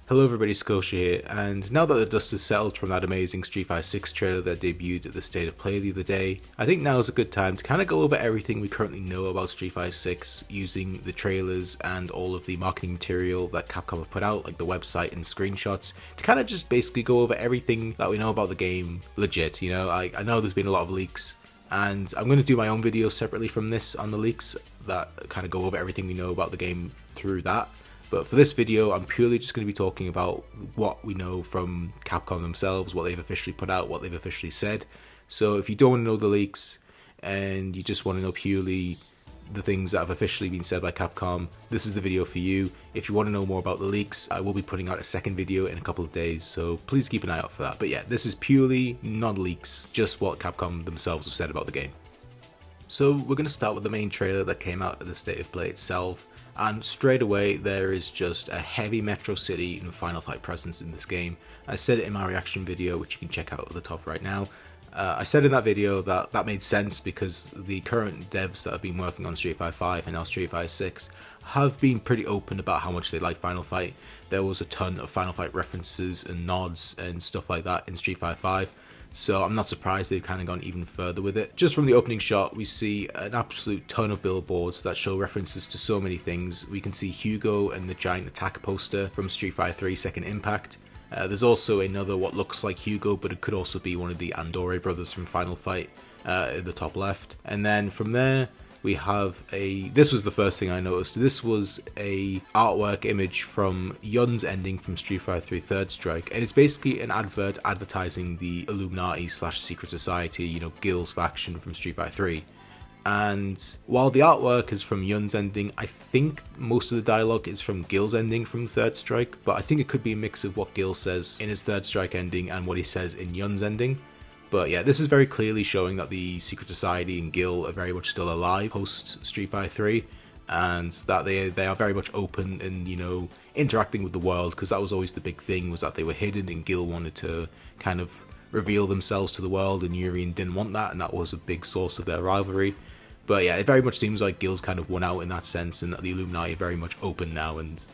Hello everybody, Scotia here, and now that the dust has settled from that amazing Street Fighter 6 trailer that debuted at the State of Play the other day, I think now is a good time to kind of go over everything we currently know about Street Fighter 6 using the trailers and all of the marketing material that Capcom have put out, like the website and screenshots, to kind of just basically go over everything that we know about the game legit. I know there's been a lot of leaks, and I'm going to do my own video separately from this on the leaks that kind of go over everything we know about the game through that. But for this video, I'm purely just going to be talking about what we know from Capcom themselves, what they've officially put out, what they've officially said. So if you don't want to know the leaks and you just want to know purely the things that have officially been said by Capcom, this is the video for you. If you want to know more about the leaks, I will be putting out a second video in a couple of days, so please keep an eye out for that. But yeah, this is purely non-leaks, just what Capcom themselves have said about the game. So we're going to start with the main trailer that came out at the State of Play itself. And straight away there is just a heavy Metro City and Final Fight presence in this game. I said it in my reaction video, which you can check out at the top right now. I said in that video that that made sense because the current devs that have been working on Street Fighter 5 and now Street Fighter 6 have been pretty open about how much they like Final Fight. There was a ton of Final Fight references and nods and stuff like that in Street Fighter 5. So I'm not surprised they've kind of gone even further with it. Just from the opening shot, we see an absolute ton of billboards that show references to so many things. We can see Hugo and the giant attack poster from Street Fighter 3 Second Impact. There's also another what looks like Hugo, but it could also be one of the Andore brothers from Final Fight in the top left. And then from there, we have this was the first thing I noticed. This was a artwork image from Yun's ending from Street Fighter 3 Third Strike, and it's basically an advert advertising the Illuminati / Secret Society, Guild's faction from Street Fighter 3. And while the artwork is from Yun's ending, I think most of the dialogue is from Gil's ending from Third Strike, but I think it could be a mix of what Gil says in his Third Strike ending and what he says in Yun's ending. But yeah, this is very clearly showing that the Secret Society and Gil are very much still alive post Street Fighter 3, and that they are very much open and, interacting with the world, because that was always the big thing, was that they were hidden and Gil wanted to kind of reveal themselves to the world, and Urien didn't want that, and that was a big source of their rivalry. But yeah, it very much seems like Gil's kind of won out in that sense, and that the Illuminati are very much open now and,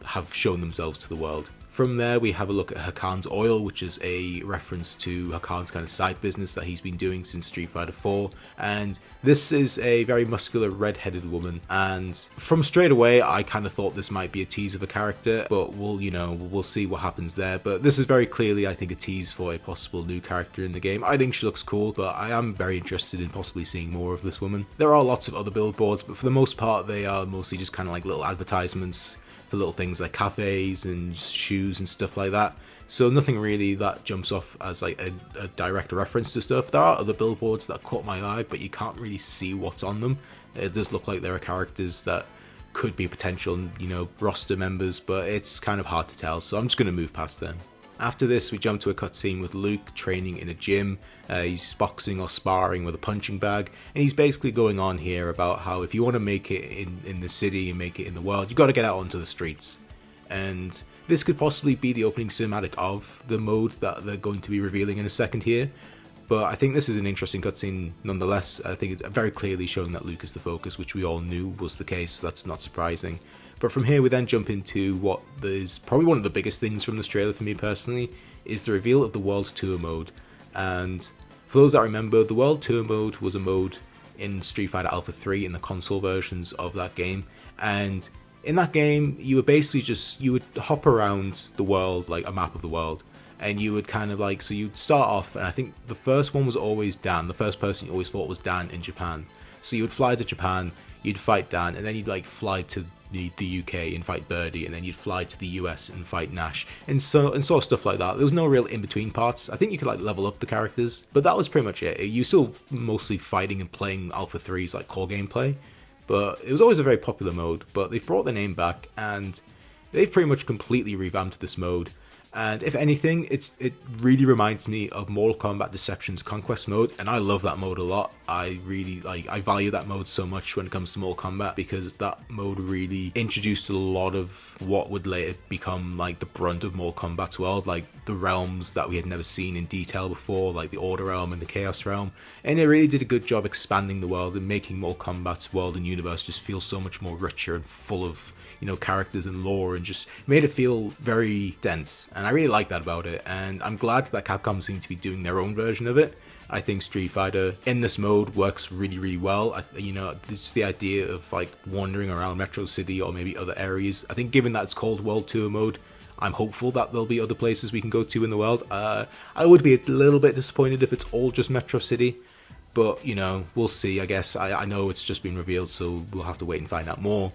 have shown themselves to the world. From there, we have a look at Hakan's Oil, which is a reference to Hakan's kind of side business that he's been doing since Street Fighter 4. And this is a very muscular red-headed woman. And from straight away, I kind of thought this might be a tease of a character, but we'll see what happens there. But this is very clearly, I think, a tease for a possible new character in the game. I think she looks cool, but I am very interested in possibly seeing more of this woman. There are lots of other billboards, but for the most part, they are mostly just kind of like little advertisements for little things like cafes and shoes and stuff like that. So nothing really that jumps off as like a direct reference to stuff. There are other billboards that caught my eye, but you can't really see what's on them. It does look like there are characters that could be potential, roster members, but it's kind of hard to tell, so I'm just going to move past them. After this, we jump to a cutscene with Luke training in a gym. He's boxing or sparring with a punching bag, and he's basically going on here about how if you want to make it in the city and make it in the world, you got to get out onto the streets. And this could possibly be the opening cinematic of the mode that they're going to be revealing in a second here. But I think this is an interesting cutscene nonetheless. I think it's very clearly showing that Luke is the focus, which we all knew was the case, so that's not surprising. But from here we then jump into what is probably one of the biggest things from this trailer for me personally, is the reveal of the World Tour mode. And for those that remember, the World Tour mode was a mode in Street Fighter Alpha 3 in the console versions of that game. And in that game, you would basically you would hop around the world, like a map of the world. And you would kind of so you'd start off, and I think the first one was always Dan. The first person you always fought was Dan in Japan. So you would fly to Japan, you'd fight Dan, and then you'd fly to the UK and fight Birdie, and then you'd fly to the US and fight Nash, and sort of stuff like that. There was no real in-between parts. I think you could level up the characters, but that was pretty much it. You still mostly fighting and playing Alpha 3's core gameplay, but it was always a very popular mode. But they've brought the name back, and they've pretty much completely revamped this mode. And if anything, it really reminds me of Mortal Kombat Deception's Conquest mode, and I love that mode a lot. I value that mode so much when it comes to Mortal Kombat, because that mode really introduced a lot of what would later become like the brunt of Mortal Kombat's world, like the realms that we had never seen in detail before, like the Order Realm and the Chaos Realm. And it really did a good job expanding the world and making Mortal Kombat's world and universe just feel so much more richer and full of, characters and lore, and just made it feel very dense. And I really like that about it, and I'm glad that Capcom seem to be doing their own version of it. I think Street Fighter in this mode works really, really well. Just the idea of like wandering around Metro City or maybe other areas. I think given that it's called World Tour mode, I'm hopeful that there'll be other places we can go to in the world. I would be a little bit disappointed if it's all just Metro City, but we'll see, I guess. I know it's just been revealed, so we'll have to wait and find out more.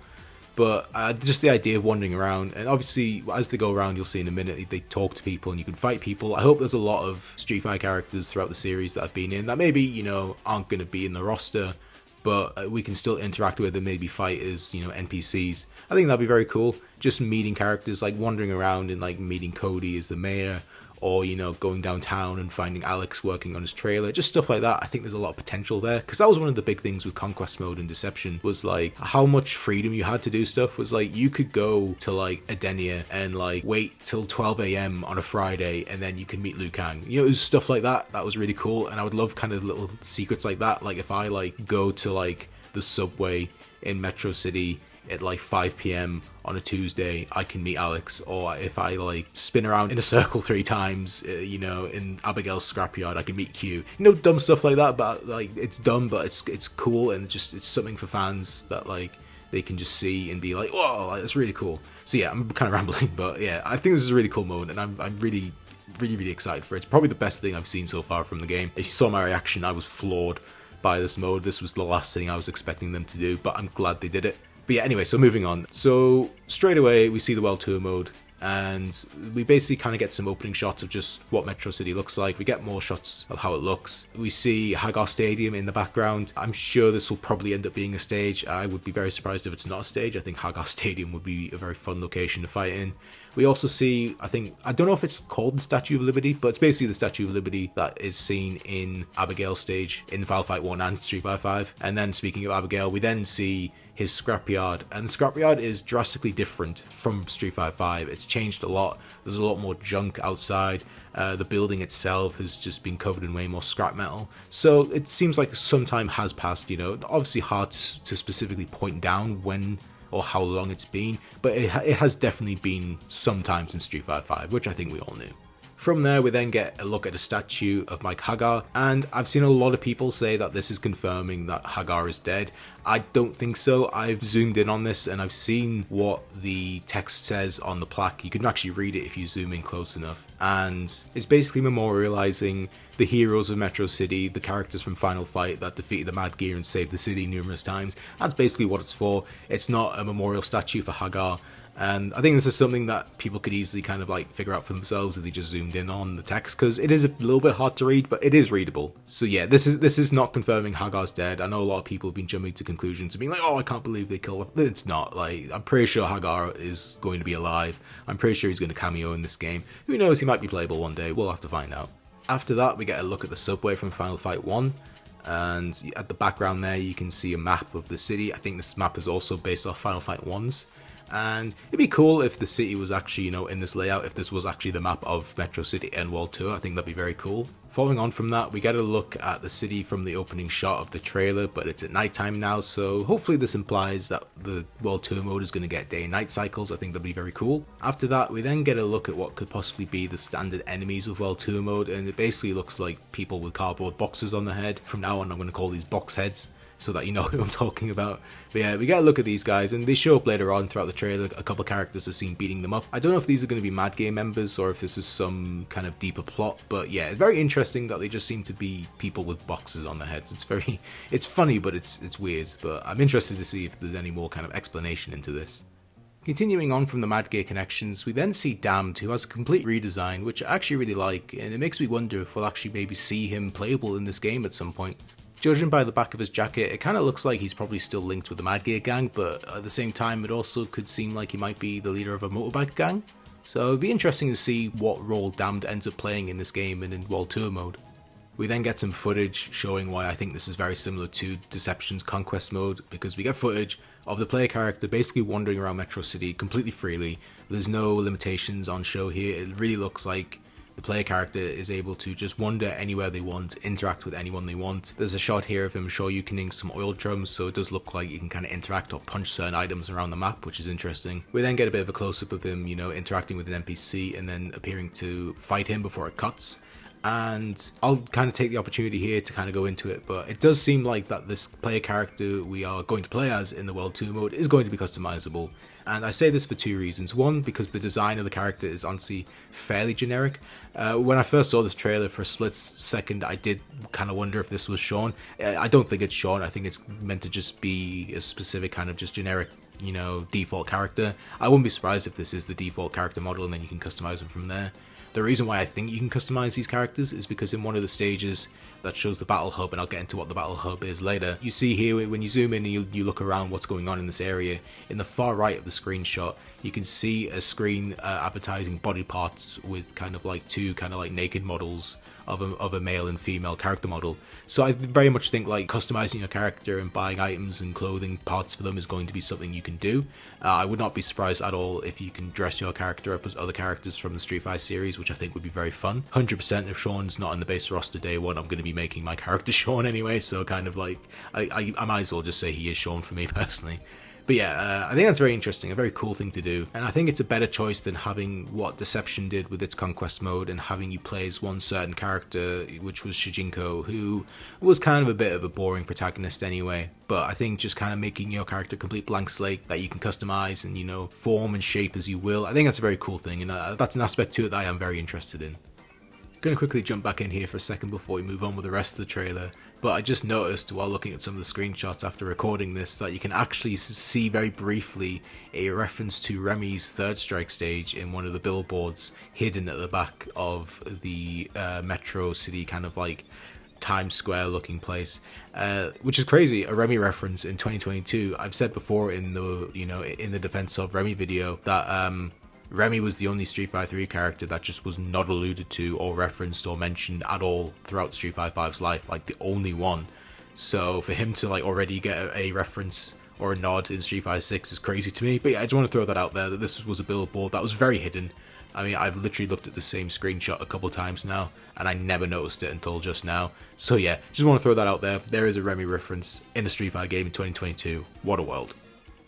But just the idea of wandering around, and obviously as they go around, you'll see in a minute, they talk to people and you can fight people. I hope there's a lot of Street Fighter characters throughout the series that have been in that maybe, aren't going to be in the roster, but we can still interact with and maybe fight as, NPCs. I think that'd be very cool. Just meeting characters, like wandering around and like meeting Cody as the mayor, or going downtown and finding Alex working on his trailer, just stuff like that. I think there's a lot of potential there, because that was one of the big things with Conquest mode and Deception, was like how much freedom you had to do stuff. Was like you could go to like Edenia and like wait till 12 a.m. on a Friday and then you can meet Liu Kang. It was stuff like that was really cool, and I would love kind of little secrets like that. Like if I like go to like the subway in Metro City at like 5 p.m. on a Tuesday, I can meet Alex. Or if I like spin around in a circle 3 times, in Abigail's scrapyard, I can meet Q. Dumb stuff like that, but like it's dumb, but it's cool, and it's something for fans that like they can just see and be like, whoa, that's really cool. So yeah, I'm kind of rambling, but yeah, I think this is a really cool mode, and I'm really, really, really excited for it. It's probably the best thing I've seen so far from the game. If you saw my reaction, I was floored by this mode. This was the last thing I was expecting them to do, but I'm glad they did it. But yeah, anyway, so moving on. So straight away, we see the World Tour mode, and we basically kind of get some opening shots of just what Metro City looks like. We get more shots of how it looks. We see Hagar Stadium in the background. I'm sure this will probably end up being a stage. I would be very surprised if it's not a stage. I think Hagar Stadium would be a very fun location to fight in. We also see, I don't know if it's called the Statue of Liberty, but it's basically the Statue of Liberty that is seen in Abigail's stage in Final Fight 1 and Street Fighter 5. And then speaking of Abigail, we then see his scrapyard, and the scrapyard is drastically different from Street Fighter 5. It's changed a lot. There's a lot more junk outside. The building itself has just been covered in way more scrap metal. So it seems like some time has passed, obviously hard to specifically point down when or how long it's been, but it has definitely been some time since Street Fighter 5, which I think we all knew. From there, we then get a look at a statue of Mike Hagar, and I've seen a lot of people say that this is confirming that Hagar is dead. I don't think so. I've zoomed in on this and I've seen what the text says on the plaque. You can actually read it if you zoom in close enough, and it's basically memorializing the heroes of Metro City, the characters from Final Fight that defeated the Mad Gear and saved the city numerous times. That's basically what it's for. It's not a memorial statue for Hagar. And I think this is something that people could easily kind of like figure out for themselves if they just zoomed in on the text, because it is a little bit hard to read, but it is readable. So yeah, this is not confirming Hagar's dead. I know a lot of people have been jumping to conclusions and being like, oh, I can't believe they killed her. It's not. Like, I'm pretty sure Hagar is going to be alive. I'm pretty sure he's going to cameo in this game. Who knows, he might be playable one day. We'll have to find out. After that, we get a look at the subway from Final Fight 1. And at the background there, you can see a map of the city. I think this map is also based off Final Fight 1's. And it'd be cool if the city was actually, in this layout, if this was actually the map of Metro City and World Tour. I think that'd be very cool. Following on from that, we get a look at the city from the opening shot of the trailer, but it's at nighttime now, so hopefully this implies that the World Tour mode is going to get day and night cycles. I think that'd be very cool. After that, we then get a look at what could possibly be the standard enemies of World Tour mode, and it basically looks like people with cardboard boxes on their head. From now on, I'm going to call these box heads, so that you know who I'm talking about. But yeah, we get a look at these guys, and they show up later on throughout the trailer. A couple of characters are seen beating them up. I don't know if these are going to be Mad Game members or if this is some kind of deeper plot, but yeah, it's very interesting that they just seem to be people with boxes on their heads. It's funny, but it's weird. But I'm interested to see if there's any more kind of explanation into this. Continuing on from the Mad Gear connections, we then see Damned, who has a complete redesign, which I actually really like, and it makes me wonder if we'll actually maybe see him playable in this game at some point. Judging by the back of his jacket, it kind of looks like he's probably still linked with the Mad Gear gang, but at the same time, it also could seem like he might be the leader of a motorbike gang. So it'd be interesting to see what role Damned ends up playing in this game and in World Tour mode. We then get some footage showing why I think this is very similar to Deception's Conquest mode, because we get footage of the player character basically wandering around Metro City completely freely. There's no limitations on show here. It really looks like the player character is able to just wander anywhere they want, interact with anyone they want. There's a shot here of him shoryukening some oil drums, so it does look like you can kind of interact or punch certain items around the map, which is interesting. We then get a bit of a close-up of him, you know, interacting with an NPC and then appearing to fight him before it cuts. And I'll kind of take the opportunity here to kind of go into it, but it does seem like that this player character we are going to play as in the World 2 mode is going to be customizable. And I say this for two reasons. One, because the design of the character is honestly fairly generic. When I first saw this trailer, for a split second I did kind of wonder if this was Sean. I don't think it's Sean. I think it's meant to just be a specific kind of just generic, you know, default character. I wouldn't be surprised if this is the default character model and then you can customize them from there. The reason why I think you can customize these characters is because in one of the stages that shows the battle hub, and I'll get into what the battle hub is later, you see here when you zoom in and you look around what's going on in this area, in the far right of the screenshot, you can see a screen advertising body parts with kind of like two kind of like naked models of a male and female character model. So I very much think like customizing your character and buying items and clothing parts for them is going to be something you can do. I would not be surprised at all if you can dress your character up as other characters from the Street Fighter series, which I think would be very fun. 100% if Sean's not on the base roster day one, I'm going to be making my character Sean anyway, so kind of like I might as well just say he is Sean for me personally. But yeah, I think that's very interesting, a very cool thing to do, and I think it's a better choice than having what Deception did with its Conquest mode and having you play as one certain character, which was Shijinko, who was kind of a bit of a boring protagonist anyway. But I think just kind of making your character a complete blank slate that you can customize and, you know, form and shape as you will, I think that's a very cool thing, and that's an aspect to it that I am very interested in. Going to quickly jump back in here for a second before we move on with the rest of the trailer, but I just noticed while looking at some of the screenshots after recording this that you can actually see very briefly a reference to Remy's Third Strike stage in one of the billboards hidden at the back of the Metro City kind of like Times Square looking place, which is crazy. A Remy reference in 2022. I've said before in the, you know, in the defense of Remy video that Remy was the only Street Fighter 3 character that just was not alluded to or referenced or mentioned at all throughout Street Fighter 5's life, like the only one. So for him to like already get a reference or a nod in Street Fighter 6 is crazy to me. But yeah, I just want to throw that out there, that this was a billboard that was very hidden. I mean, I've literally looked at the same screenshot a couple times now, and I never noticed it until just now. So yeah, just want to throw that out there. There is a Remy reference in a Street Fighter game in 2022. What a world.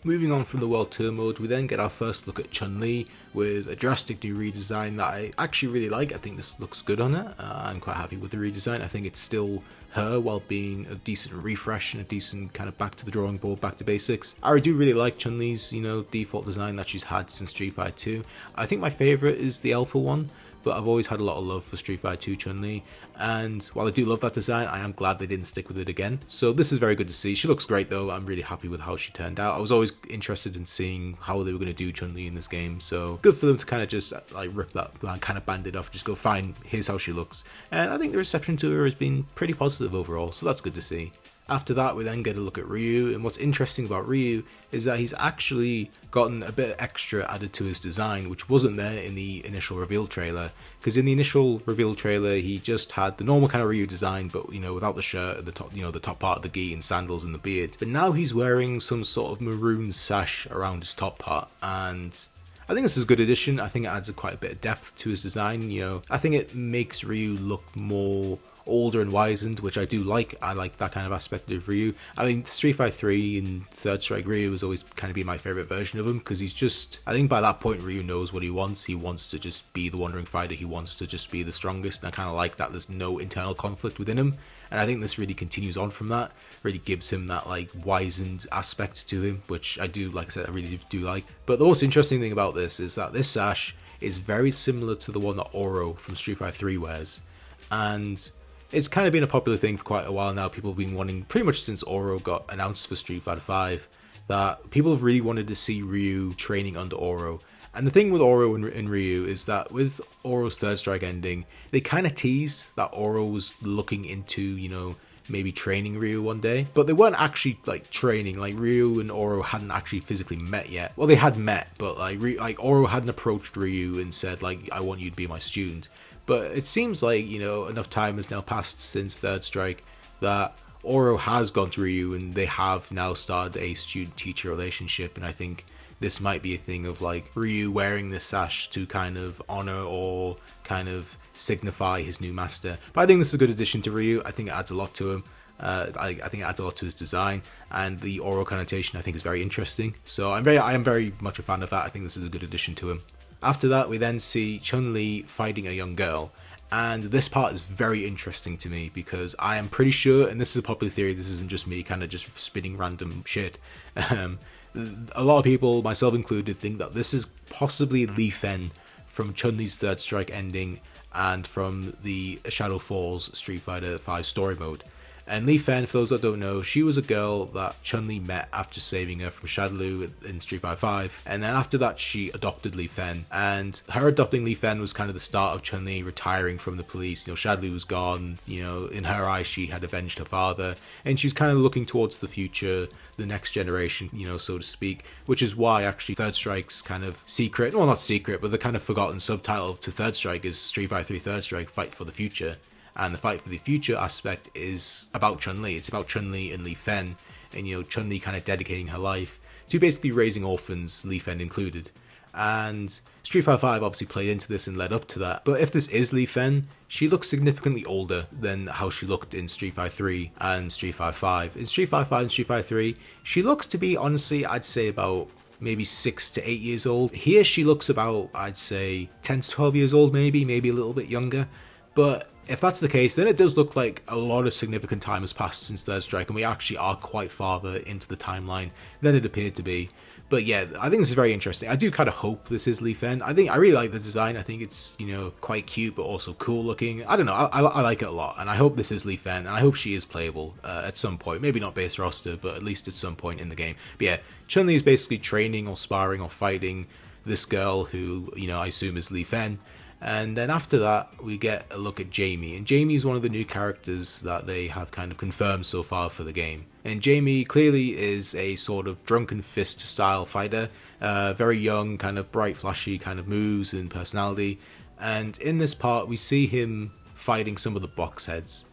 Moving on from the World Tour mode, we then get our first look at Chun-Li with a drastic new redesign that I actually really like. I think this looks good on it. I'm quite happy with the redesign. I think it's still her while being a decent refresh and a decent kind of back to the drawing board, back to basics. I do really like Chun-Li's, you know, default design that she's had since Street Fighter 2. I think my favourite is the Alpha one, but I've always had a lot of love for Street Fighter 2 Chun-Li, and while I do love that design, I am glad they didn't stick with it again. So this is very good to see. She looks great though. I'm really happy with how she turned out. I was always interested in seeing how they were going to do Chun-Li in this game, so good for them to kind of just like rip that kind of band-aid off, just go fine, here's how she looks. And I think the reception to her has been pretty positive overall, so that's good to see. After that, we then get a look at Ryu, and what's interesting about Ryu is that he's actually gotten a bit extra added to his design, which wasn't there in the initial reveal trailer. Because in the initial reveal trailer, he just had the normal kind of Ryu design, but, you know, without the shirt, the top, you know, the top part of the gi and sandals and the beard. But now he's wearing some sort of maroon sash around his top part, and I think this is a good addition. I think it adds quite a bit of depth to his design. You know, I think it makes Ryu look more older and wizened, which I do like. I like that kind of aspect of Ryu. I mean, Street Fighter 3 and Third Strike Ryu has always kind of been my favourite version of him, because he's just, I think by that point Ryu knows what he wants. He wants to just be the wandering fighter. He wants to just be the strongest, and I kind of like that there's no internal conflict within him. And I think this really continues on from that, really gives him that like wizened aspect to him, which I do, like I said, I really do like. But the most interesting thing about this is that this sash is very similar to the one that Oro from Street Fighter 3 wears, and it's kind of been a popular thing for quite a while now. People have been wanting, pretty much since Oro got announced for Street Fighter 5, that people have really wanted to see Ryu training under Oro. And the thing with Oro and Ryu is that with Oro's Third Strike ending, they kind of teased that Oro was looking into, you know, maybe training Ryu one day. But they weren't actually like training. Like Ryu and Oro hadn't actually physically met yet. Well, they had met, but like Oro hadn't approached Ryu and said like, I want you to be my student. But it seems like, you know, enough time has now passed since Third Strike that Oro has gone to Ryu and they have now started a student-teacher relationship. And I think this might be a thing of like Ryu wearing this sash to kind of honor or kind of signify his new master. But I think this is a good addition to Ryu. I think it adds a lot to him. I think it adds a lot to his design, and the Oro connotation I think is very interesting. So I am very much a fan of that. I think this is a good addition to him. After that, we then see Chun-Li fighting a young girl. And this part is very interesting to me because I am pretty sure, and this is a popular theory, this isn't just me kind of just spinning random shit. A lot of people, myself included, think that this is possibly Li Fen from Chun-Li's Third Strike ending and from the Shadow Falls Street Fighter V story mode. And Li Fen, for those that don't know, she was a girl that Chun-Li met after saving her from Shadaloo in Street Fighter V. And then after that, she adopted Li Fen. And her adopting Li Fen was kind of the start of Chun-Li retiring from the police. You know, Shadaloo was gone. You know, in her eyes, she had avenged her father. And she was kind of looking towards the future, the next generation, you know, so to speak. Which is why, actually, Third Strike's kind of secret, well, not secret, but the kind of forgotten subtitle to Third Strike is Street Fighter 3 Third Strike, Fight for the Future. And the Fight for the Future aspect is about Chun-Li. It's about Chun-Li and Li Fen. And, you know, Chun-Li kind of dedicating her life to basically raising orphans, Li Fen included. And Street Fighter V obviously played into this and led up to that. But if this is Li Fen, she looks significantly older than how she looked in Street Fighter 3 and Street Fighter V. In Street Fighter V and Street Fighter 3, she looks to be, honestly, I'd say about maybe 6 to 8 years old. Here she looks about, I'd say, 10 to 12 years old, maybe a little bit younger. But if that's the case, then it does look like a lot of significant time has passed since Third Strike, and we actually are quite farther into the timeline than it appeared to be. But yeah, I think this is very interesting. I do kind of hope this is Li Fen. I really like the design. I think it's, you know, quite cute, but also cool looking. I don't know, I like it a lot, and I hope this is Li Fen, and I hope she is playable at some point. Maybe not base roster, but at least at some point in the game. But yeah, Chun-Li is basically training or sparring or fighting this girl who, you know, I assume is Li Fen. And then after that, we get a look at Jamie. And Jamie is one of the new characters that they have kind of confirmed so far for the game. And Jamie clearly is a sort of drunken fist style fighter. Very young, kind of bright, flashy kind of moves and personality. And in this part, we see him fighting some of the box heads.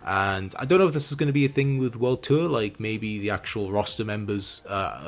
And I don't know if this is going to be a thing with World Tour, like maybe the actual roster members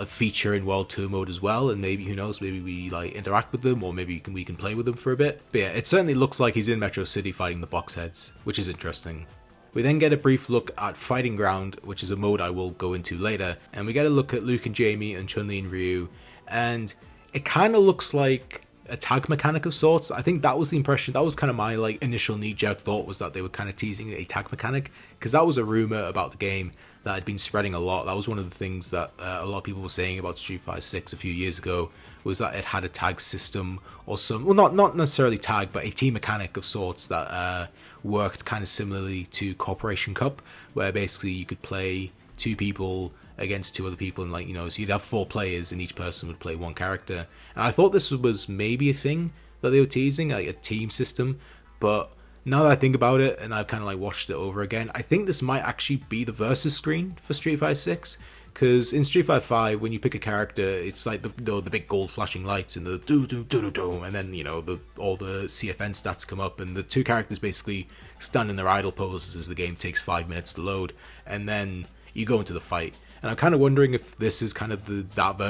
feature in World Tour mode as well, and maybe, who knows, maybe we like interact with them, or maybe we can play with them for a bit. But yeah, it certainly looks like he's in Metro City fighting the box heads, which is interesting. We then get a brief look at Fighting Ground, which is a mode I will go into later, and we get a look at Luke and Jamie and Chun-Li and Ryu, and it kind of looks like a tag mechanic of sorts. I think that was the impression, that was kind of my like initial knee-jerk thought, was that they were kind of teasing a tag mechanic, because that was a rumor about the game that had been spreading a lot. That was one of the things that a lot of people were saying about Street Fighter 6 a few years ago, was that it had a tag system or some, well, not necessarily tag, but a team mechanic of sorts that worked kind of similarly to Corporation Cup, where basically you could play two people against two other people, and like, you know, so you'd have 4 players and each person would play one character. And I thought this was maybe a thing that they were teasing, like a team system, but now that I think about it and I've kind of like watched it over again, I think this might actually be the versus screen for Street Fighter 6, because in Street Fighter 5, when you pick a character, it's like the big gold flashing lights and the do, and then, you know, all the CFN stats come up, and the two characters basically stand in their idle poses as the game takes 5 minutes to load, and then you go into the fight. And I'm kind of wondering if this is kind of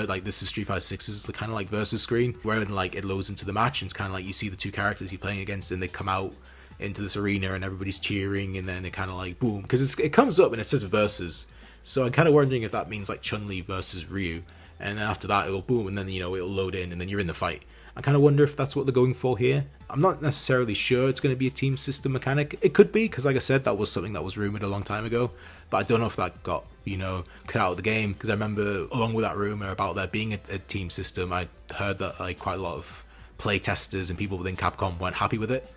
like this is Street Fighter 6's the kind of like versus screen, where like it loads into the match, and it's kind of like you see the two characters you're playing against, and they come out into this arena, and everybody's cheering, and then it kind of like boom, because it comes up and it says versus. So I'm kind of wondering if that means like Chun-Li versus Ryu, and then after that it'll boom, and then, you know, it'll load in, and then you're in the fight. I kind of wonder if that's what they're going for here. I'm not necessarily sure it's going to be a team system mechanic. It could be, because like I said, that was something that was rumored a long time ago, but I don't know if that got, you know, cut out of the game, because I remember along with that rumor about there being a team system, I heard that like quite a lot of play testers and people within Capcom weren't happy with it.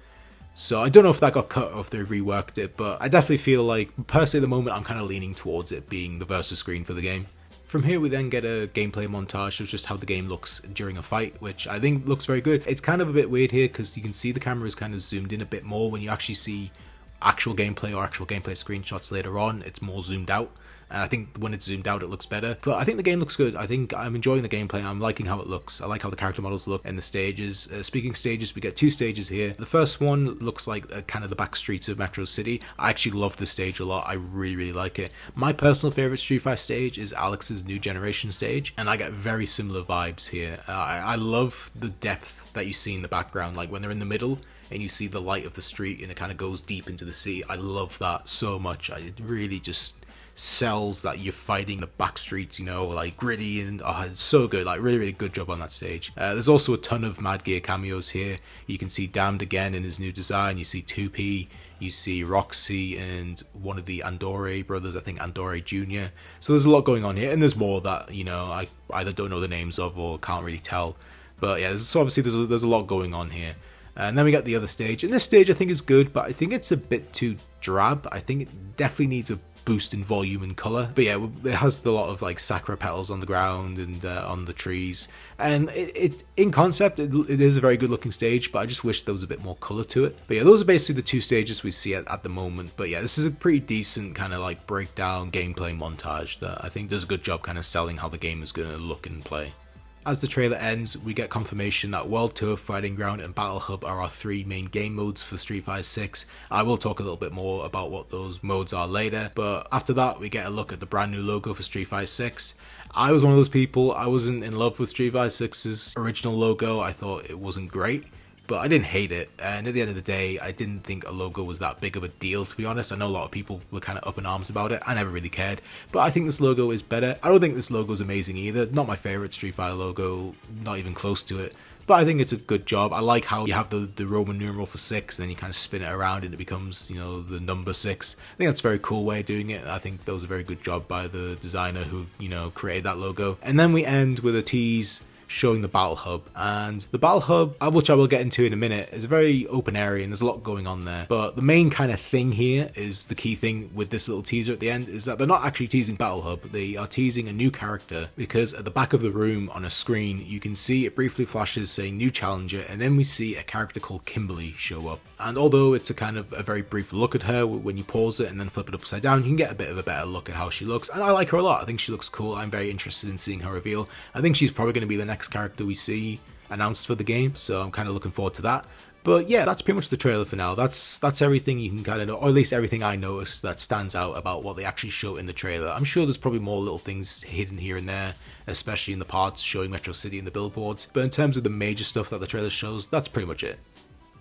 So I don't know if that got cut or if they reworked it, but I definitely feel like, personally at the moment, I'm kind of leaning towards it being the versus screen for the game. From here we then get a gameplay montage of just how the game looks during a fight, which I think looks very good. It's kind of a bit weird here because you can see the camera is kind of zoomed in a bit more when you actually see actual gameplay or actual gameplay screenshots later on, it's more zoomed out. And I think when it's zoomed out, it looks better. But I think the game looks good. I think I'm enjoying the gameplay. I'm liking how it looks. I like how the character models look in the stages. Speaking stages, we get 2 stages here. The first one looks like kind of the back streets of Metro City. I actually love this stage a lot. I really, really like it. My personal favorite Street Fighter stage is Alex's New Generation stage, and I get very similar vibes here. I love the depth that you see in the background, like when they're in the middle and you see the light of the street and it kind of goes deep into the sea. I love that so much. It really just sells that you're fighting the back streets, you know, like gritty, and it's so good. Like really, really good job on that stage. There's also a ton of Mad Gear cameos here. You can see Damned again in his new design. You see 2P, you see Roxy and one of the Andore brothers, I think Andore Jr. So there's a lot going on here, and there's more that, you know, I either don't know the names of or can't really tell. But yeah, so obviously there's a lot going on here. And then we got the other stage, and this stage I think is good, but I think it's a bit too drab. I think it definitely needs a boost in volume and color. But yeah, it has a lot of like sakura petals on the ground and on the trees, and it in concept it is a very good looking stage, but I just wish there was a bit more color to it. But yeah, those are basically the 2 stages we see at the moment. But yeah, this is a pretty decent kind of like breakdown gameplay montage that I think does a good job kind of selling how the game is going to look and play. As the trailer ends, we get confirmation that World Tour, Fighting Ground and Battle Hub are our 3 main game modes for Street Fighter 6. I will talk a little bit more about what those modes are later, but after that we get a look at the brand new logo for Street Fighter 6. I was one of those people, I wasn't in love with Street Fighter 6's original logo. I thought it wasn't great, but I didn't hate it, and at the end of the day, I didn't think a logo was that big of a deal, to be honest. I know a lot of people were kind of up in arms about it. I never really cared, but I think this logo is better. I don't think this logo is amazing either. Not my favorite Street Fighter logo, not even close to it, but I think it's a good job. I like how you have the Roman numeral for 6, and then you kind of spin it around and it becomes, you know, the number 6. I think that's a very cool way of doing it. I think that was a very good job by the designer who, you know, created that logo. And then we end with a tease showing the Battle Hub, and the Battle Hub, which I will get into in a minute, is a very open area and there's a lot going on there. But the main kind of thing here is the key thing with this little teaser at the end is that they're not actually teasing Battle Hub, they are teasing a new character, because at the back of the room on a screen you can see it briefly flashes saying new challenger, and then we see a character called Kimberly show up. And although it's a kind of a very brief look at her, when you pause it and then flip it upside down, you can get a bit of a better look at how she looks, and I like her a lot. I think she looks cool. I'm very interested in seeing her reveal. I think she's probably going to be the next character we see announced for the game, so I'm kind of looking forward to that. But yeah, that's pretty much the trailer for now. That's everything you can kind of know, or at least everything I noticed that stands out about what they actually show in the trailer. I'm sure there's probably more little things hidden here and there, especially in the parts showing Metro City and the billboards, but in terms of the major stuff that the trailer shows, that's pretty much it.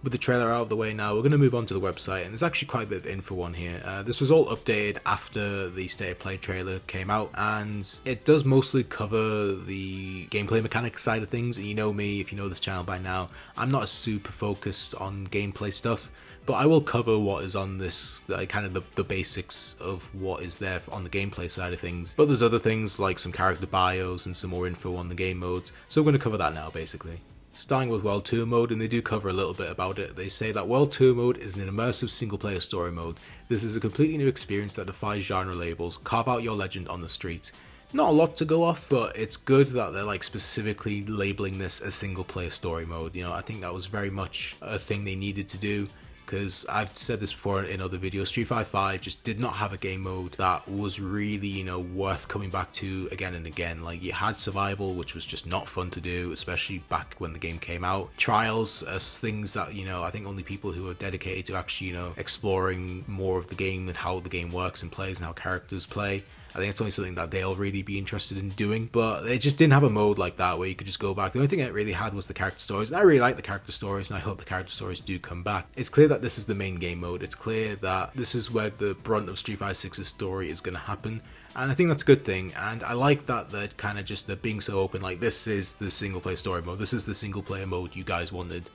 With the trailer out of the way now, we're going to move on to the website, and there's actually quite a bit of info on here. This was all updated after the State of Play trailer came out, and it does mostly cover the gameplay mechanics side of things. And you know me, if you know this channel by now, I'm not super focused on gameplay stuff, but I will cover what is on this, kind of the basics of what is there on the gameplay side of things. But there's other things like some character bios and some more info on the game modes, so we're going to cover that now basically. Starting with World Tour mode, and they do cover a little bit about it. They say that World Tour mode is an immersive single-player story mode. This is a completely new experience that defies genre labels. Carve out your legend on the streets. Not a lot to go off, but it's good that they're like specifically labeling this a single-player story mode. You know, I think that was very much a thing they needed to do, because I've said this before in other videos, Street Fighter 5 just did not have a game mode that was really, you know, worth coming back to again and again. Like, you had survival, which was just not fun to do, especially back when the game came out. Trials as things that, you know, I think only people who are dedicated to actually, you know, exploring more of the game and how the game works and plays and how characters play, I think it's only something that they'll really be interested in doing, but they just didn't have a mode like that where you could just go back. The only thing it really had was the character stories, and I really like the character stories, and I hope the character stories do come back. It's clear that this is the main game mode. It's clear that this is where the brunt of Street Fighter 6's story is going to happen, and I think that's a good thing. And I like that they're being so open, like, this is the single player story mode, this is the single player mode you guys wanted.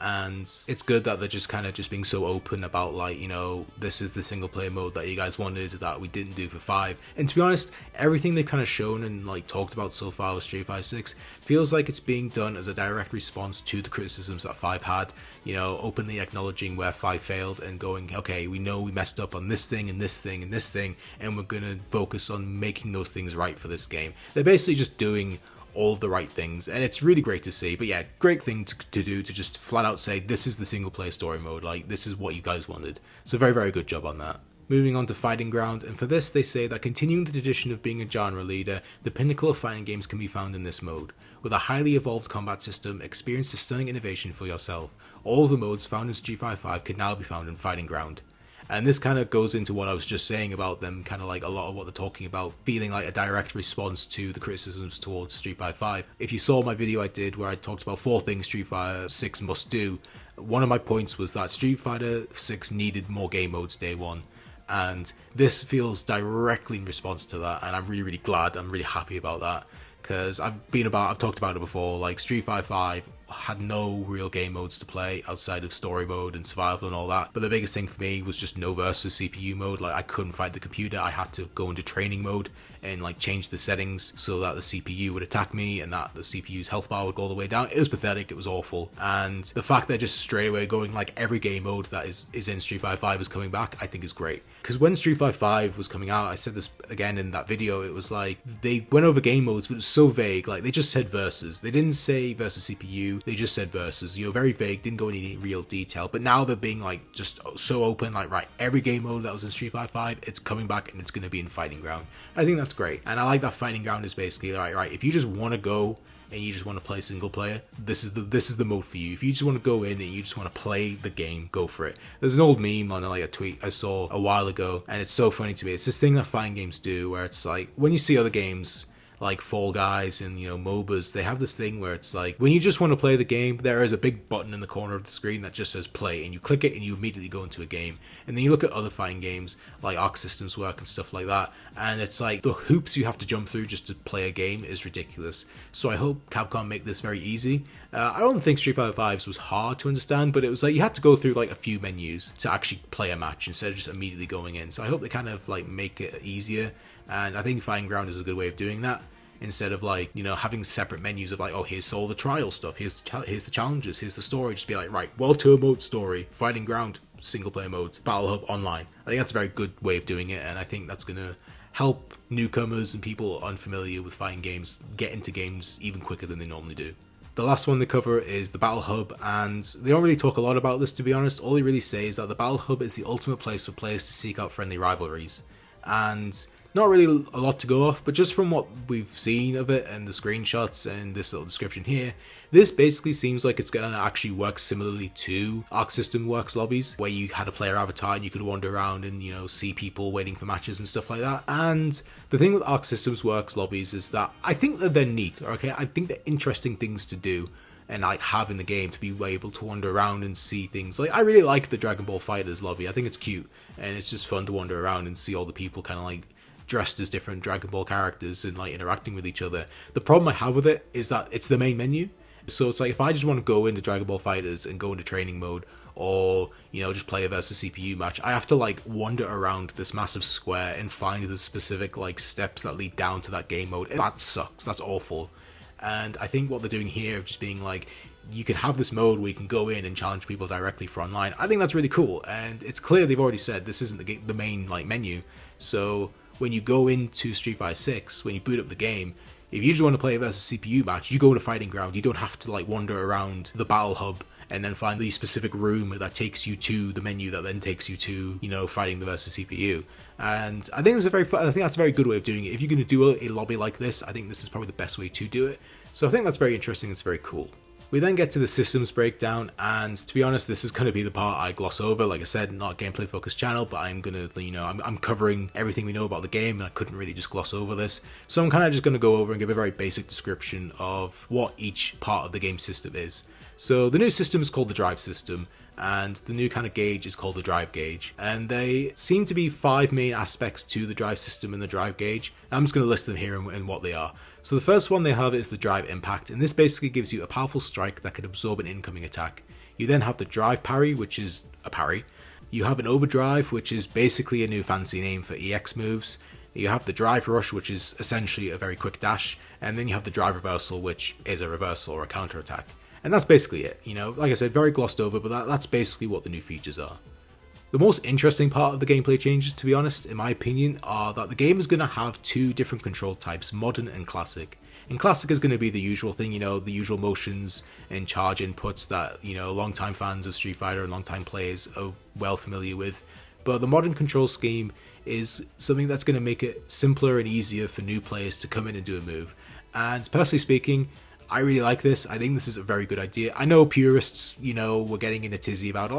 And it's good that they're just being so open about, like, you know, this is the single player mode that you guys wanted that we didn't do for 5. And to be honest, everything they've kind of shown and like talked about so far with Street Fighter 6 feels like it's being done as a direct response to the criticisms that 5 had, you know, openly acknowledging where 5 failed and going, okay, we know we messed up on this thing and this thing and this thing, and we're going to focus on making those things right for this game. They're basically just doing all of the right things, and it's really great to see. But yeah, great thing to do, to just flat out say this is the single player story mode, like this is what you guys wanted. So very, very good job on that. Moving on to Fighting Ground, and for this they say that continuing the tradition of being a genre leader, the pinnacle of fighting games can be found in this mode. With a highly evolved combat system, experience a stunning innovation for yourself. All of the modes found in Street Fighter V can now be found in Fighting Ground. And this kind of goes into what I was just saying about them, kind of like a lot of what they're talking about feeling like a direct response to the criticisms towards Street Fighter V. If you saw my video I did where I talked about 4 things Street Fighter 6 must do, one of my points was that Street Fighter 6 needed more game modes day one. And this feels directly in response to that, and I'm really, really glad, I'm really happy about that, because I've talked about it before, like Street Fighter V had no real game modes to play outside of story mode and survival and all that, but the biggest thing for me was just no versus CPU mode. Like, I couldn't fight the computer, I had to go into training mode and like change the settings so that the CPU would attack me and that the CPU's health bar would go all the way down. It was pathetic, it was awful, and the fact they're just straight away going like every game mode that is in Street Fighter V is coming back, I think is great. Because when Street Fighter V was coming out, I said this again in that video, it was like they went over game modes but it was so vague. Like, they just said versus, they didn't say versus CPU, they just said versus, you know, very vague, didn't go into any real detail. But now they're being like just so open, like, right, every game mode that was in Street Fighter V, it's coming back and it's going to be in Fighting Ground. I think that's great, and I like that Fighting Ground is basically right, if you just want to go and you just want to play single player, this is the mode for you. If you just want to go in and you just want to play the game, go for it. There's an old meme on like a tweet I saw a while ago, and it's so funny to me. It's this thing that fighting games do where it's like, when you see other games like Fall Guys and, you know, MOBAs, they have this thing where it's like, when you just want to play the game, there is a big button in the corner of the screen that just says play, and you click it and you immediately go into a game. And then you look at other fighting games like Arc Systems Work and stuff like that, and it's like the hoops you have to jump through just to play a game is ridiculous. So I hope Capcom make this very easy. I don't think Street Fighter V's was hard to understand, but it was like you had to go through like a few menus to actually play a match instead of just immediately going in. So I hope they kind of like make it easier, and I think Fighting Ground is a good way of doing that, instead of like, you know, having separate menus of like, oh, here's all the trial stuff, here's the challenges, here's the story. Just be like, right, World Tour mode story, Fighting Ground single player modes, Battle Hub online. I think that's a very good way of doing it, and I think that's gonna help newcomers and people unfamiliar with fighting games get into games even quicker than they normally do. The last one they cover is the Battle Hub, and they don't really talk a lot about this, to be honest. All they really say is that the Battle Hub is the ultimate place for players to seek out friendly rivalries. And not really a lot to go off, but just from what we've seen of it and the screenshots and this little description here, this basically seems like it's going to actually work similarly to Arc System Works lobbies, where you had a player avatar and you could wander around and, you know, see people waiting for matches and stuff like that. And the thing with Arc Systems Works lobbies is that I think that they're neat, okay? I think they're interesting things to do and like have in the game, to be able to wander around and see things. Like, I really like the Dragon Ball FighterZ lobby. I think it's cute and it's just fun to wander around and see all the people kind of like dressed as different Dragon Ball characters and like interacting with each other. The problem I have with it is that it's the main menu. So it's like, if I just want to go into Dragon Ball FighterZ and go into training mode, or, you know, just play a versus CPU match, I have to like wander around this massive square and find the specific like steps that lead down to that game mode. And that sucks. That's awful. And I think what they're doing here, just being like, you can have this mode where you can go in and challenge people directly for online, I think that's really cool. And it's clear they've already said this isn't the main like menu. So when you go into Street Fighter 6, when you boot up the game, if you just want to play a versus CPU match, you go into Fighting Ground. You don't have to like wander around the Battle Hub and then find the specific room that takes you to the menu that then takes you to, you know, fighting the versus CPU. And I think that's a very good way of doing it. If you're going to do a lobby like this, I think this is probably the best way to do it. So I think that's very interesting. It's very cool. We then get to the systems breakdown, and to be honest, this is going to be the part I gloss over. Like I said, not a gameplay focused channel, but I'm going to, you know, I'm covering everything we know about the game, and I couldn't really just gloss over this. So I'm kind of just going to go over and give a very basic description of what each part of the game system is. So the new system is called the drive system, and the new kind of gauge is called the drive gauge. And they seem to be 5 main aspects to the drive system and the drive gauge. I'm just going to list them here and what they are. So the first one they have is the drive impact, and this basically gives you a powerful strike that can absorb an incoming attack. You then have the drive parry, which is a parry. You have an overdrive, which is basically a new fancy name for EX moves. You have the drive rush, which is essentially a very quick dash. And then you have the drive reversal, which is a reversal or a counter attack. And that's basically it. You know, like I said, very glossed over, but that's basically what the new features are. The most interesting part of the gameplay changes, to be honest, in my opinion, are that the game is going to have 2 different control types, modern and classic. And classic is going to be the usual thing, the usual motions and charge inputs that, longtime fans of Street Fighter and longtime players are well familiar with. But the modern control scheme is something that's going to make it simpler and easier for new players to come in and do a move. And personally speaking, I really like this. I think this is a very good idea. I know purists, were getting in a tizzy about,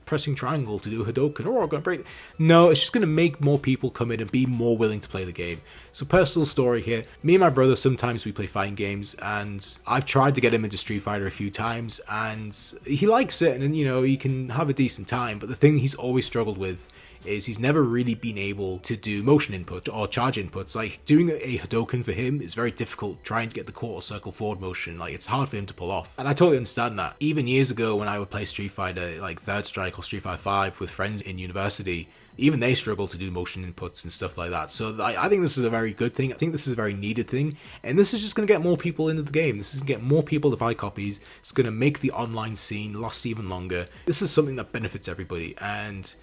pressing triangle to do a Hadoken, going to break. No, it's just going to make more people come in and be more willing to play the game. So personal story here, me and my brother, sometimes we play fighting games, and I've tried to get him into Street Fighter a few times, and he likes it, and he can have a decent time, but the thing he's always struggled with is he's never really been able to do motion input or charge inputs. Like, doing a Hadoken for him is very difficult, trying to get the quarter circle forward motion. Like, it's hard for him to pull off. And I totally understand that. Even years ago when I would play Street Fighter, like Third Strike or Street Fighter 5 with friends in university, even they struggle to do motion inputs and stuff like that. So I think this is a very good thing. I think this is a very needed thing. And this is just going to get more people into the game. This is going to get more people to buy copies. It's going to make the online scene last even longer. This is something that benefits everybody. And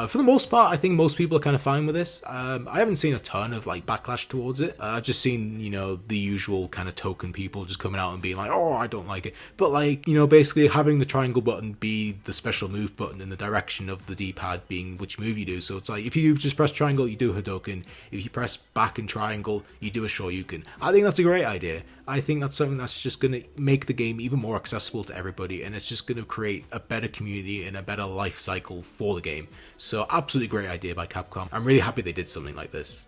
for the most part, I think most people are kind of fine with this. I haven't seen a ton of backlash towards it. I've just seen, the usual kind of token people just coming out and being like, oh, I don't like it. But basically having the triangle button be the special move button in the direction of the D-pad being which move you do. So it's like, if you just press triangle, you do a Hadoken. If you press back and triangle, you do a Shoryuken. I think that's a great idea. I think that's something that's just going to make the game even more accessible to everybody, and it's just going to create a better community and a better life cycle for the game. So absolutely great idea by Capcom. I'm really happy they did something like this.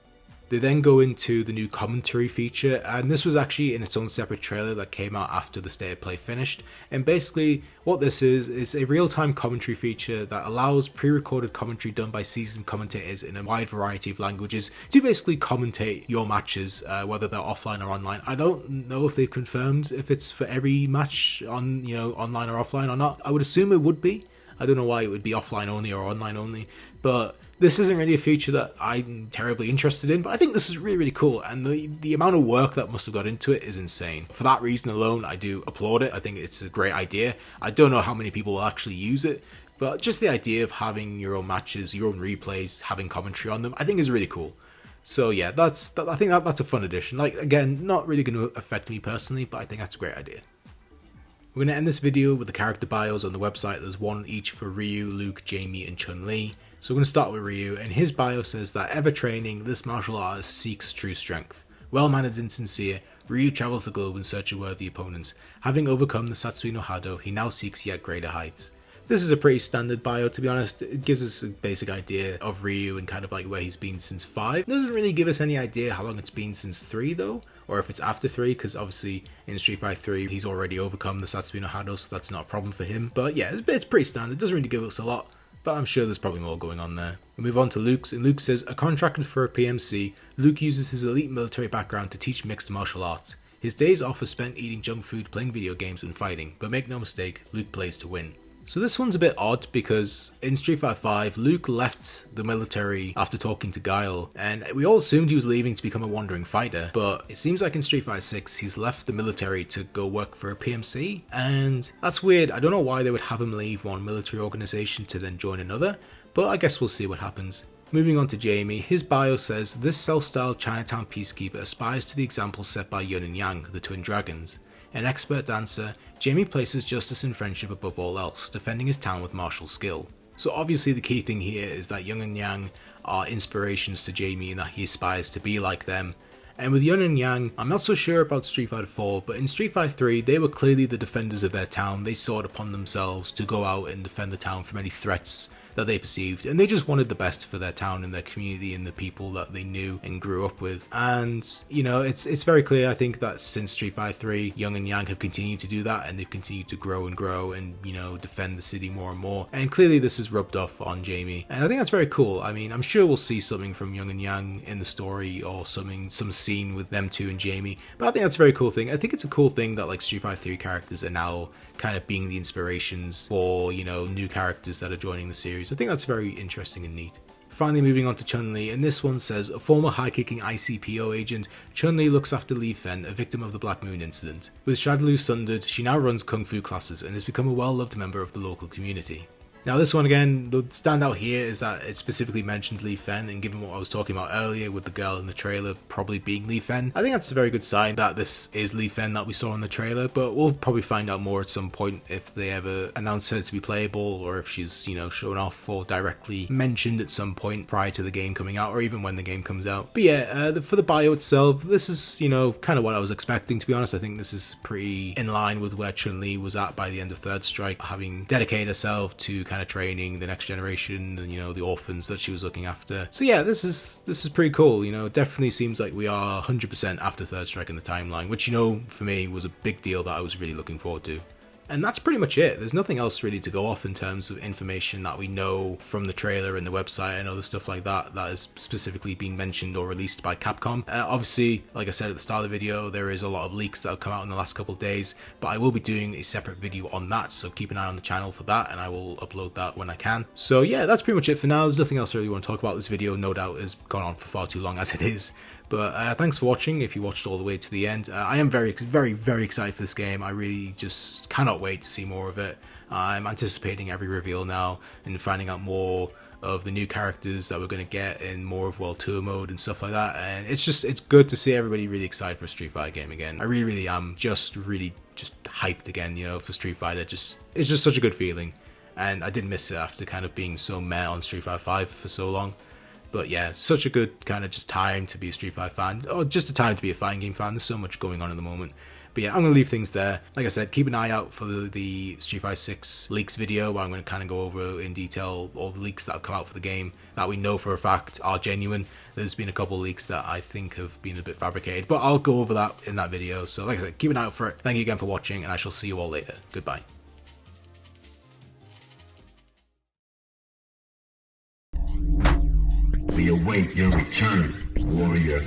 They then go into the new commentary feature, and this was actually in its own separate trailer that came out after the State of Play finished. And basically what this is a real-time commentary feature that allows pre-recorded commentary done by seasoned commentators in a wide variety of languages to basically commentate your matches, whether they're offline or online. I don't know if they've confirmed if it's for every match on online or offline or not. I would assume it would be. I don't know why it would be offline only or online only, but this isn't really a feature that I'm terribly interested in, but I think this is really, really cool, and the amount of work that must have got into it is insane. For that reason alone, I do applaud it. I think it's a great idea. I don't know how many people will actually use it, but just the idea of having your own matches, your own replays, having commentary on them, I think is really cool. So yeah, I think that's a fun addition. Again, not really going to affect me personally, but I think that's a great idea. We're going to end this video with the character bios on the website. There's one each for Ryu, Luke, Jamie, and Chun-Li. So we're going to start with Ryu, and his bio says that ever training, this martial artist seeks true strength. Well-mannered and sincere, Ryu travels the globe in search of worthy opponents. Having overcome the Satsui no Hado, he now seeks yet greater heights. This is a pretty standard bio, to be honest. It gives us a basic idea of Ryu and kind of where he's been since 5. It doesn't really give us any idea how long it's been since 3 though, or if it's after 3, because obviously in Street Fighter 3 he's already overcome the Satsui no Hado, so that's not a problem for him. But yeah, it's pretty standard. It doesn't really give us a lot, but I'm sure there's probably more going on there. We move on to Luke's, and Luke says, a contracted for a PMC, Luke uses his elite military background to teach mixed martial arts. His days off are spent eating junk food, playing video games, and fighting, but make no mistake, Luke plays to win. So this one's a bit odd because in Street Fighter 5, Luke left the military after talking to Guile, and we all assumed he was leaving to become a wandering fighter, but it seems like in Street Fighter 6 he's left the military to go work for a PMC, and that's weird. I don't know why they would have him leave one military organization to then join another, but I guess we'll see what happens. Moving on to Jamie, his bio says, this self-styled Chinatown peacekeeper aspires to the example set by Yun and Yang, the twin dragons. An expert dancer, Jamie places justice and friendship above all else, defending his town with martial skill. So obviously the key thing here is that Yun and Yang are inspirations to Jamie and that he aspires to be like them. And with Yun and Yang, I'm not so sure about Street Fighter 4, but in Street Fighter 3 they were clearly the defenders of their town. They saw it upon themselves to go out and defend the town from any threats that they perceived, and they just wanted the best for their town and their community and the people that they knew and grew up with. And it's very clear, I think, that since Street Fighter 3, Yun and Yang have continued to do that, and they've continued to grow and defend the city more and more, and clearly this is rubbed off on Jamie, and I think that's very cool. I mean, I'm sure we'll see something from Yun and Yang in the story, or some scene with them two and Jamie, but I think that's a very cool thing. I think it's a cool thing that Street Fighter 3 characters are now kind of being the inspirations for new characters that are joining the series. I think that's very interesting and neat. Finally, moving on to Chun-Li, and this one says, a former high-kicking ICPO agent, Chun-Li looks after Li Fen, a victim of the Black Moon incident. With Shadaloo sundered, she now runs kung fu classes and has become a well-loved member of the local community. Now this one again, the standout here is that it specifically mentions Lee Fen, and given what I was talking about earlier with the girl in the trailer probably being Lee Fen, I think that's a very good sign that this is Lee Fen that we saw in the trailer, but we'll probably find out more at some point if they ever announce her to be playable, or if she's, you know, shown off or directly mentioned at some point prior to the game coming out, or even when the game comes out. But yeah, for the bio itself, this is, you know, kind of what I was expecting, to be honest. I think this is pretty in line with where Chun-Li was at by the end of Third Strike, having dedicated herself to kind of training the next generation and, you know, the orphans that she was looking after. So yeah, this is pretty cool. You know, it definitely seems like we are 100% after Third Strike in the timeline, which, you know, for me was a big deal that I was really looking forward to. And that's pretty much it. There's nothing else really to go off in terms of information that we know from the trailer and the website and other stuff like that that is specifically being mentioned or released by Capcom. Obviously, like I said at the start of the video, there is a lot of leaks that have come out in the last couple of days, but I will be doing a separate video on that, so keep an eye on the channel for that, and I will upload that when I can. So yeah, that's pretty much it for now. There's nothing else I really want to talk about. This video no doubt has gone on for far too long as it is. But thanks for watching if you watched all the way to the end. I am very excited for this game. I really just cannot wait to see more of it. I'm anticipating every reveal now and finding out more of the new characters that we're going to get in more of World Tour mode and stuff like that. And it's good to see everybody really excited for a Street Fighter game again. I really am just hyped again, you know, for Street Fighter. It's just such a good feeling. And I did miss it after kind of being so meh on Street Fighter 5 for so long. But yeah, such a good kind of just time to be a Street Fighter fan, or just a time to be a fighting game fan. There's so much going on at the moment. But yeah, I'm going to leave things there. Like I said, keep an eye out for the Street Fighter 6 leaks video, where I'm going to kind of go over in detail all the leaks that have come out for the game that we know for a fact are genuine. There's been a couple of leaks that I think have been a bit fabricated, but I'll go over that in that video. So like I said, keep an eye out for it. Thank you again for watching, and I shall see you all later. Goodbye. We await your return, warrior.